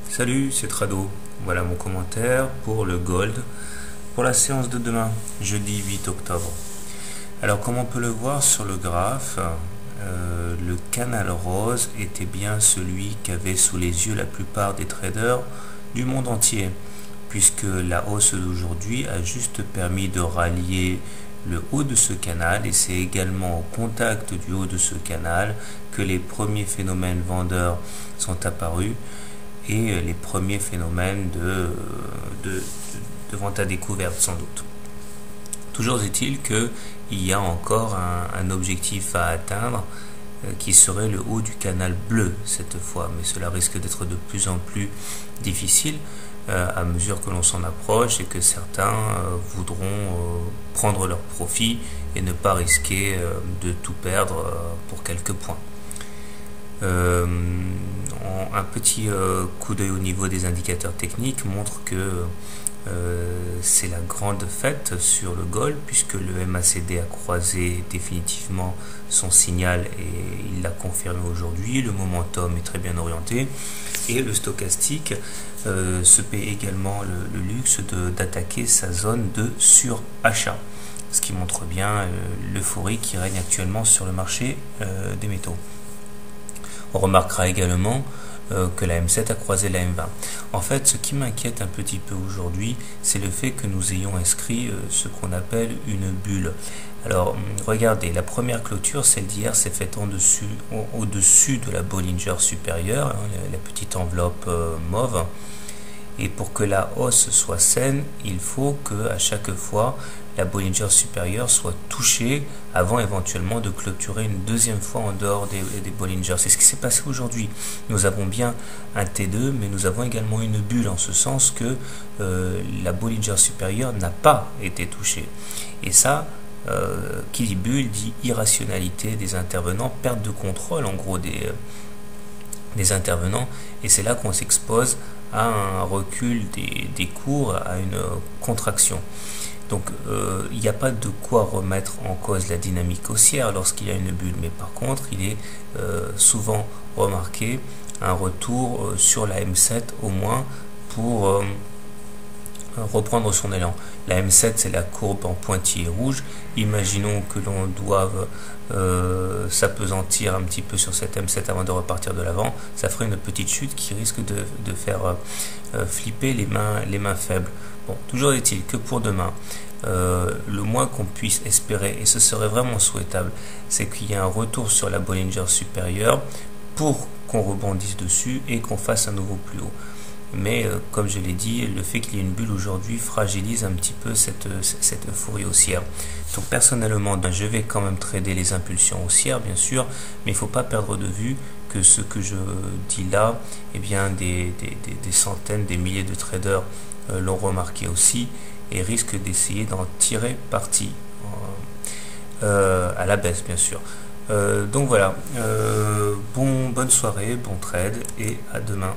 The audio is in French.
Salut, c'est Trado. Voilà mon commentaire pour le Gold pour la séance de demain, jeudi 8 octobre. Alors comme on peut le voir sur le graphe, le canal rose était bien celui qu'avaient sous les yeux la plupart des traders du monde entier, puisque la hausse d'aujourd'hui a juste permis de rallier le haut de ce canal, et c'est également au contact du haut de ce canal que les premiers phénomènes vendeurs sont apparus et les premiers phénomènes de vente à découvert sans doute. Toujours est-il qu'il y a encore un objectif à atteindre qui serait le haut du canal bleu cette fois, mais cela risque d'être de plus en plus difficile à mesure que l'on s'en approche et que certains voudront prendre leur profit et ne pas risquer de tout perdre pour quelques points. Un petit coup d'œil au niveau des indicateurs techniques montre que c'est la grande fête sur le Gold, puisque le MACD a croisé définitivement son signal et il l'a confirmé aujourd'hui. Le momentum est très bien orienté et le stochastique se paie également le luxe d'attaquer sa zone de surachat, ce qui montre bien l'euphorie qui règne actuellement sur le marché des métaux. On remarquera également que la M7 a croisé la M20. En fait, ce qui m'inquiète un petit peu aujourd'hui, c'est le fait que nous ayons inscrit ce qu'on appelle une bulle. Alors, regardez, la première clôture, celle d'hier, s'est faite au-dessus de la Bollinger supérieure, hein, la petite enveloppe mauve. Et pour que la hausse soit saine, il faut que à chaque fois la Bollinger supérieure soit touchée avant éventuellement de clôturer une deuxième fois en dehors des Bollinger. C'est ce qui s'est passé aujourd'hui. Nous avons bien un T2, mais nous avons également une bulle, en ce sens que la Bollinger supérieure n'a pas été touchée. Et ça, qui dit bulle dit irrationalité des intervenants, perte de contrôle en gros des intervenants, et c'est là qu'on s'expose à un recul des cours, à une contraction. Donc il n'y a pas de quoi remettre en cause la dynamique haussière lorsqu'il y a une bulle, mais par contre il est souvent remarqué un retour sur la M7 au moins pour reprendre son élan. La M7, c'est la courbe en pointillé rouge. Imaginons que l'on doive s'apesantir un petit peu sur cette M7 avant de repartir de l'avant. Ça ferait une petite chute qui risque de faire flipper les mains faibles. Bon, toujours est-il que pour demain, le moins qu'on puisse espérer, et ce serait vraiment souhaitable, c'est qu'il y ait un retour sur la Bollinger supérieure pour qu'on rebondisse dessus et qu'on fasse un nouveau plus haut. Mais comme je l'ai dit, le fait qu'il y ait une bulle aujourd'hui fragilise un petit peu cette euphorie haussière. Donc personnellement, je vais quand même trader les impulsions haussières, bien sûr, mais il ne faut pas perdre de vue que ce que je dis là, eh bien des centaines, des milliers de traders l'ont remarqué aussi et risquent d'essayer d'en tirer parti à la baisse, bien sûr. Donc voilà, bonne soirée, bon trade et à demain.